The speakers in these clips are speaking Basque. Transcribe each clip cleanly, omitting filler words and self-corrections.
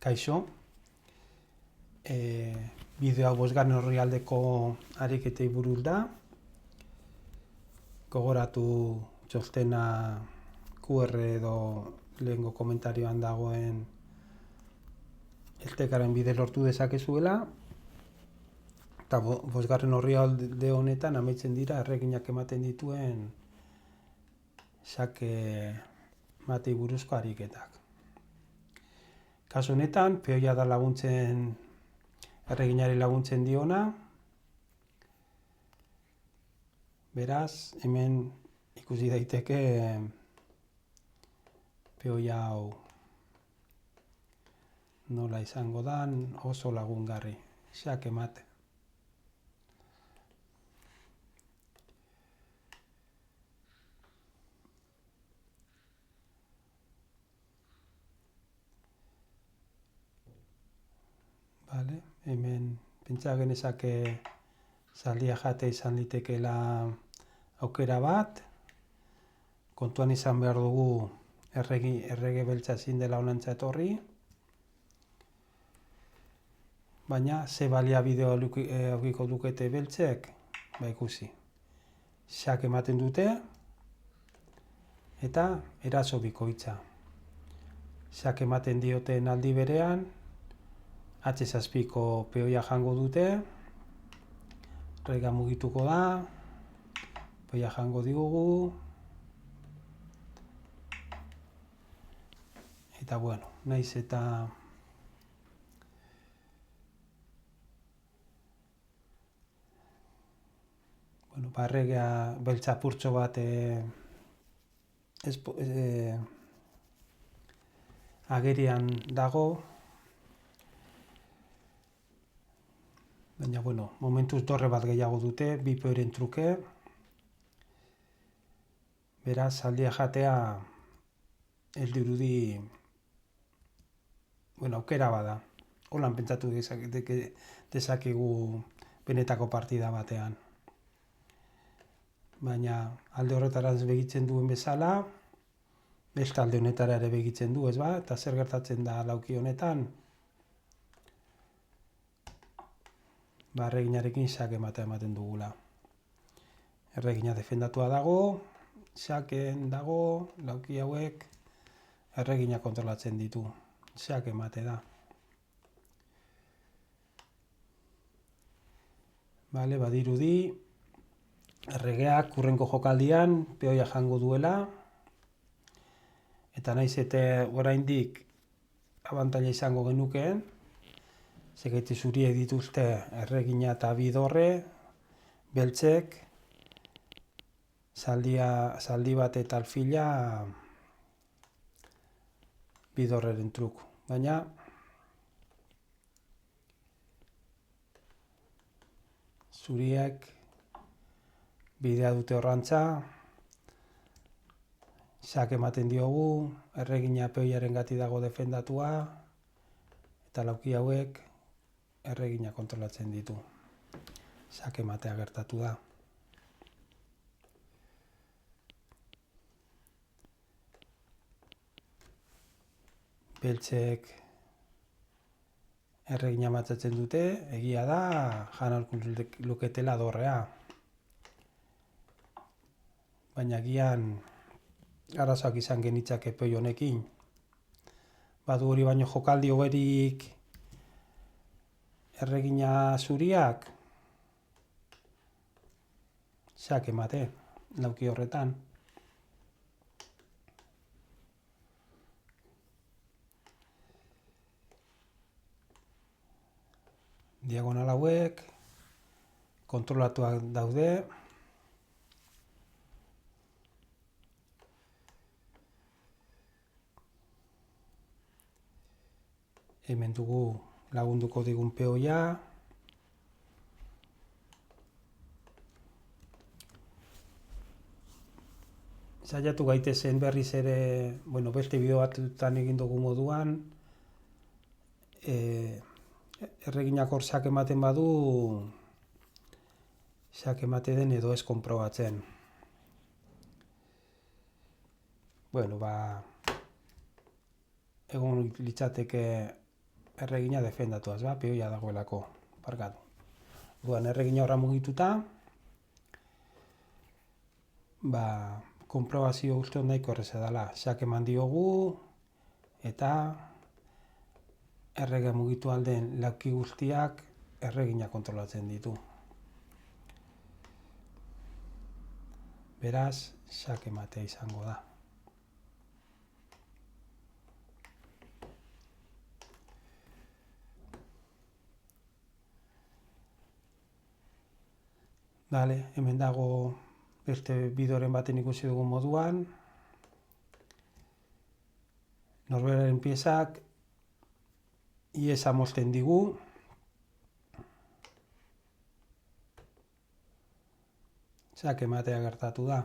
Kaixo, bideoa bosgarren orrialdeko ariketei buruz da. Gogoratu txostena QR edo lehengo komentarioan dagoen eltekaren bide lortu dezakezuela. Eta bosgarren orrialde honetan amaitzen dira erreginak ematen dituen xake matei buruzko ariketak. Kasu honetan, peoia da erreginari laguntzen diona. Beraz, hemen ikusi daiteke peoia hau nola izango dan, oso lagungarri, xake mate. Vale, hemen pentsa genezake zaldia jate izan litekeela aukera bat. Kontuan izan behar dugu errege beltza ezin dela honantza etorri. Baina ze baliabide aukiko dukete beltzek, ikusi. Xake ematen dute eta eraso bikoitza. Xake ematen dioten aldi berean, H7ko peoia jango dute, rega mugituko da, peoia jango digugu, eta bueno, naiz eta erregea beltza purtso bat agerian dago. Baina, momentuz dorre bat gehiago dute, bi peoren truke. Beraz, zaldia jatea ez dirudi, aukera bada. Holan pentsatu dezakegu benetako partida batean. Baina, alde horretaraz begitzen duen bezala, beste alde honetara ere begitzen du, ez ba? Eta zer gertatzen da lauki honetan? Erreginarekin xake ematen dugula. Erregina defendatua dago, xakeen dago, lauki hauek erregina kontrolatzen ditu. Xake emate da. Badirudi, erregeak hurrengo jokaldian peoia jango duela, eta naiz eta oraindik abantaila izango genukeen, segaiti zuriek dituzte erregina eta bidorre, beltzek, zaldi bat eta alfila bidorreren truku. Baina, zuriek bidea dute horrantza, xake ematen diogu, erregina peoiaren gati dago defendatua, eta lauki hauek erregina kontrolatzen ditu. Xake ematea gertatu da. Beltzek erregina matzatzen dute, egia da, janalko luketela dorrea. Baina gian arazoak izan genitzake peoi honekin. Badu hori baino jokaldi hoberik erregina zuriak, xake emate, lauki horretan. Diagonal hauek, kontrolatuak daude. Hemen dugu lagunduko digun peoia. Saiatu gaitezen berriz ere, beste bideo batutan egin dugu moduan, erreginak hor xake ematen badu, xake emate den edo ez konprobatzen. Egon litzateke erregina defendatuaz, peoia dagoelako, barkatu. Duan erregina horra mugituta, konprobazio uste hon nahiko erreza dela. Xake eman diogu, eta errege mugitu alden lauki guztiak erregina kontrolatzen ditu. Beraz, xake matea izango da. Dale, hemen dago beste bideoren baten ikusi dugun moduan. Norberaren piezak iesa mozten digu. Xake matea gertatu da.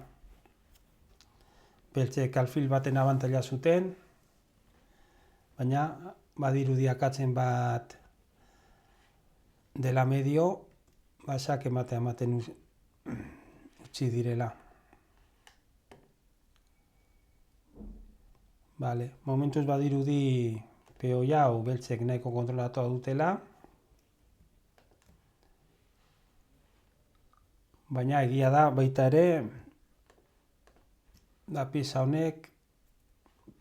Beltzek alfil baten abantaila zuten, baina badirudi akatzen bat dela medio, xake matea ematen utzi direla. Momentuz badirudi peoia hau beltzek nahiko kontrolatua dutela, baina egia da baita ere, pieza honek,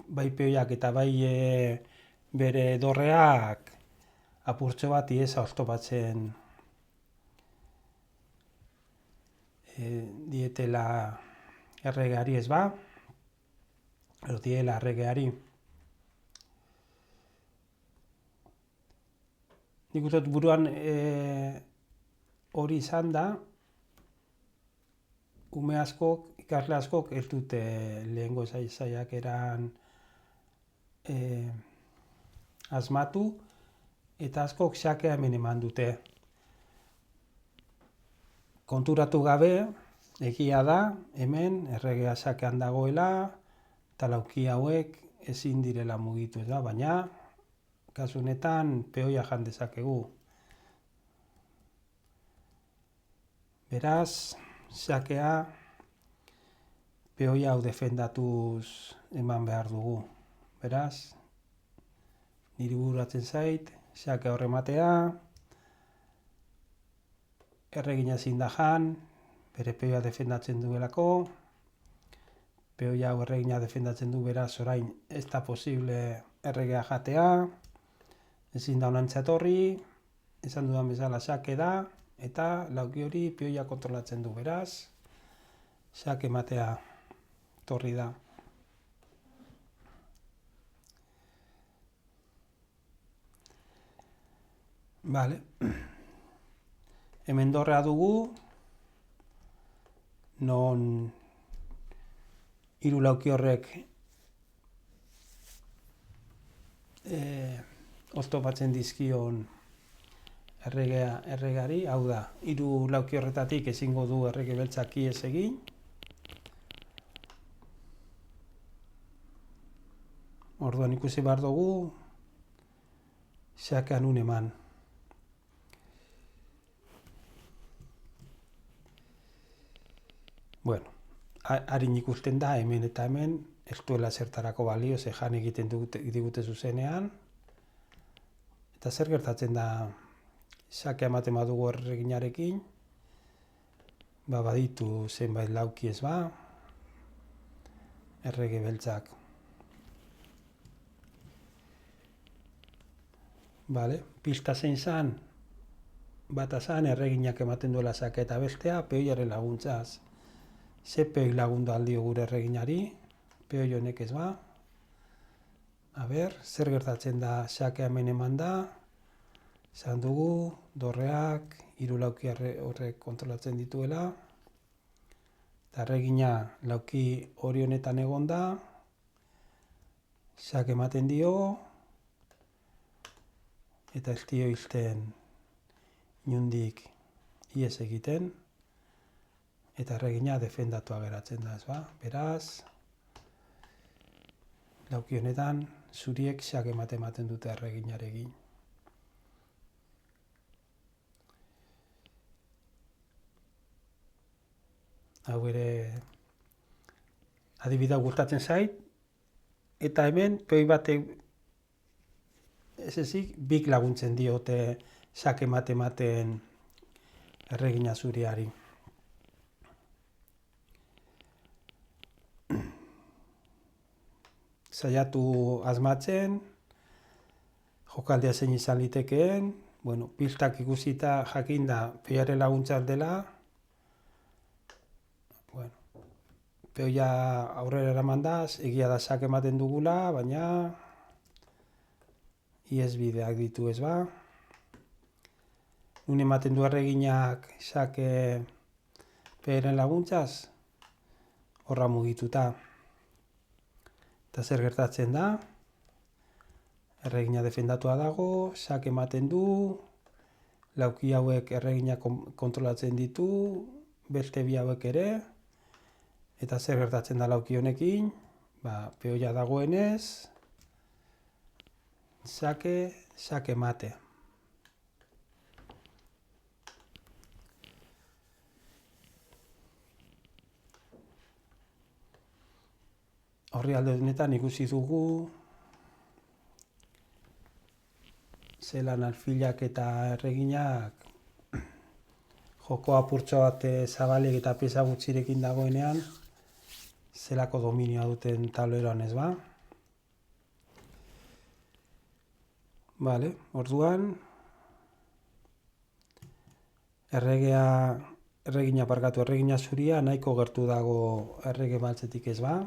bai peoiak eta bai bere dorreak apurtxo bat iesa oztopatzen dietela erregeari ez ba, edo diela erregeari. Nik uste dut buruan hori izan da, ume askok, ikasle askok ez dute lehengo zaiak eran asmatu, eta askok xakea hemen eman dute. Konturatu gabe, egia da, hemen erregea xakean dagoela, eta lauki hauek ezin direla mugitu, baina kasu honetan peoia jan dezakegu. Beraz, xakea peoia hau defendatuz eman behar dugu. Beraz, niri bururatzen zait, xake horre matea, erregina ezin da jan, bere peoia defendatzen duelako, peoia hau erregina defendatzen du, beraz orain ez da posible erregea jatea, ezin da honantza etorri, esan dudan bezala xake da, eta lauki hori peoia kontrolatzen du, beraz, xake matea torri da. Hemen dorrea dugu, non hiru lauki horrek oztopatzen dizkion erregari, hau da, hiru lauki horretatik ezingo du errege beltzak ihes egin. Orduan ikusi behar dugu, xakean nun eman. Harin ikusten da hemen eta hemen, ez duela zertarako balio, ze jan egiten digute zuzenean. Eta zer gertatzen da xakea ematen badugu erreginarekin, baditu zenbait lauki ez ba, errege beltzak. Pista zein zan, bata zan erreginak ematen duela xake eta bestea, peoiaren laguntzaz. Ze peoi lagundu aldio gure erreginari, peoi honek ez ba. Zer gertatzen da xakea hemen eman da, esan dugu, dorreak, hiru lauki horrek kontrolatzen dituela, eta erregina lauki hori honetan egon da, xake ematen dio, eta ez dio izten inundik ihes egiten, eta erregina defendatua geratzen da, ez ba? Beraz, lauki honetan, zuriek xake ematen dute erreginarekin. Hau ere adibidea gustatzen zait, eta hemen peoi batek ez ezik, bik laguntzen diote xake mate-maten erregina zuriari. Saiatu asmatzen, jokaldia zein izan litekeen, pistak ikusita jakinda peoiaren laguntzat dela, peoia aurrera eramandaz, egia da xake ematen dugula, baina ihesbideak ditu, ez ba? Nun ematen du erreginak xake peoiaren laguntzaz, horra mugituta. Eta zer gertatzen da? Erregina defendatua dago, xake ematen du, lauki hauek erregina kontrolatzen ditu, beste bi hauek ere, eta zer gertatzen da lauki honekin? Peoia dagoenez, xake mate. Horri alde honetan ikusi dugu zelan alfilak eta erreginak joko apurtxo bat zabalik eta pieza gutxirekin dagoenean zelako dominioa duten tableroan, ez ba? Orduan erregina zuria nahiko gertu dago errege maltzetik, ez ba?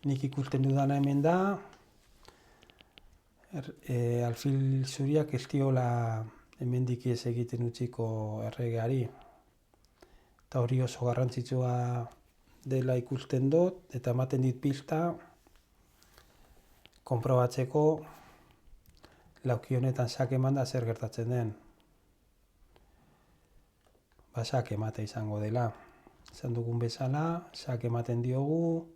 Nik ikusten dudana hemen da, alfil zuriak ez diola hemendik ez egiten utziko erregeari. Eta hori oso garrantzitsua dela ikusten dut, eta ematen dit pista konprobatzeko lauki honetan xake emanda zer gertatzen den. Xake emate izango dela. Esan dugun bezala, xake ematen diogu,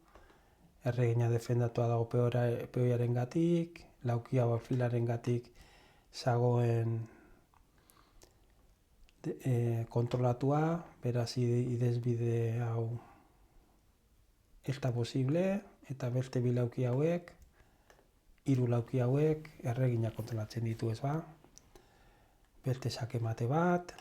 erregina defendatua dago peoiaren gatik, lauki hau alfilaren gatik zagoen kontrolatua, beraz idezbide hau ez da posible, eta beste bi lauki hauek, hiru lauki hauek erregina kontrolatzen ditu, ez ba? Beste xake mate bat.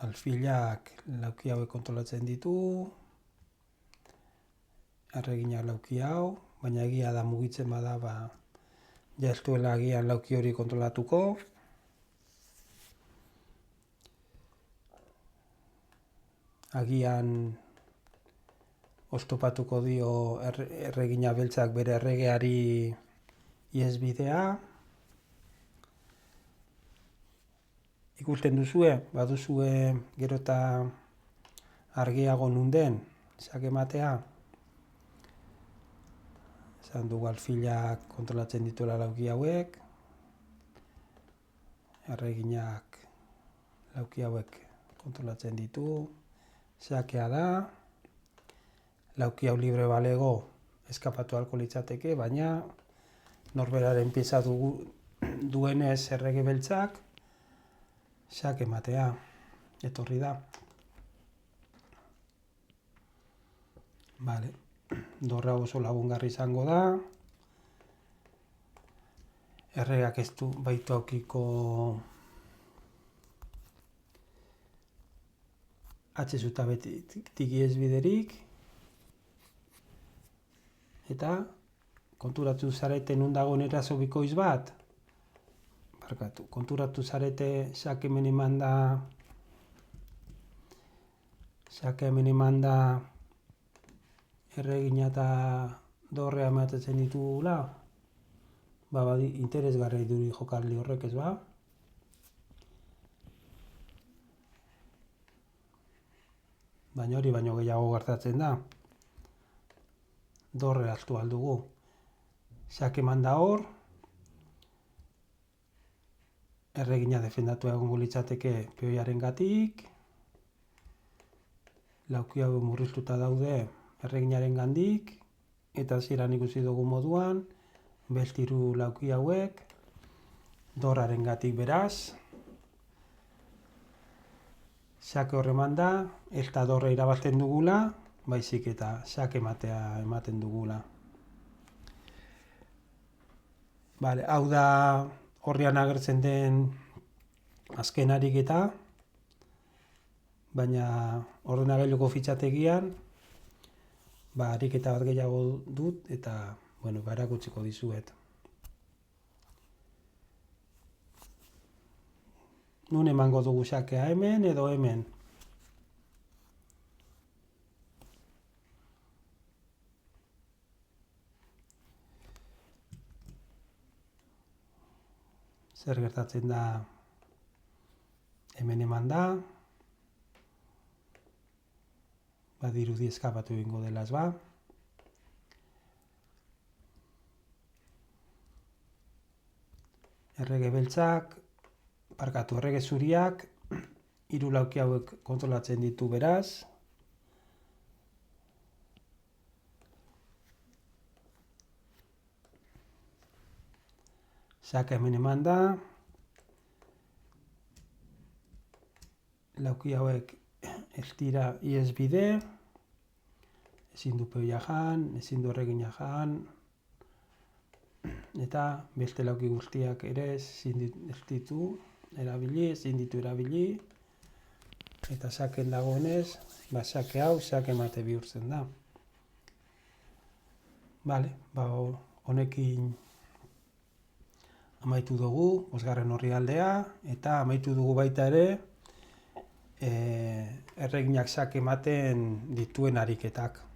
Alfilak lauki hauek kontrolatzen ditu, erregina lauki hau, baina egia da mugitzen bada, ja ez duela agian lauki hori kontrolatuko. Agian oztopatuko dio erregina beltzak bere erregeari ihesbidea. Ikusten duzue, baduzue gero eta argiago nun den, xake ematea. Esan dugu alfilak kontrolatzen dituela lauki hauek, erreginak lauki hauek kontrolatzen ditu, xakea da, lauki hau libre balego eskapatu ahalko litzateke, baina norberaren pieza duenez errege beltzak, xake ematea, etorri da. Dorra oso lagungarri izango da. Erregak ez du baitu aukiko atxezuta betik ihesbiderik. Eta konturatu zarete nun dagoen eraso bikoitz bat. Konturatu zarete xake hemen eman da erregina eta dorrea ematetzen ditugula. Interesgarri duri jokaldi horrek, ez ba? Baina hori baino gehiago gertatzen da. Dorre hartu aldugu. Xake eman da hor, erregina defendatu egongo litzateke peoiaren gatik, lauki hau murriztuta daude erreginaren gandik, eta hasieran ikusi dugu moduan, beste hiru lauki hauek, dorraren gatik beraz, Xake horre manda, ez da dorre irabazten dugula, baizik eta xake matea ematen dugula. Vale, hau da horrean agertzen den azken ariketa, baina ordenagailuko fitxategian ariketa bat gehiago dut eta erakutsiko dizuet. Nun emango dugu xakea, hemen edo hemen. Zer gertatzen da hemen eman da. Badirudi eskapatu egingo dela ez ba. Errege beltzak, errege zuriak, 3 lauki hauek kontrolatzen ditu beraz. Xake hemen eman da. Lauki hauek ez dira ihes bide. Ezin du peoia jan, ezin du erregina jan. Eta beste lauki guztiak ere ezin ditu erabili. Eta xaken dagoenez, xake hau xake mate bihurtzen da. Bale, honekin amaitu dugu, 5. orrialdea, eta amaitu dugu baita ere erreginak xake ematen dituen ariketak.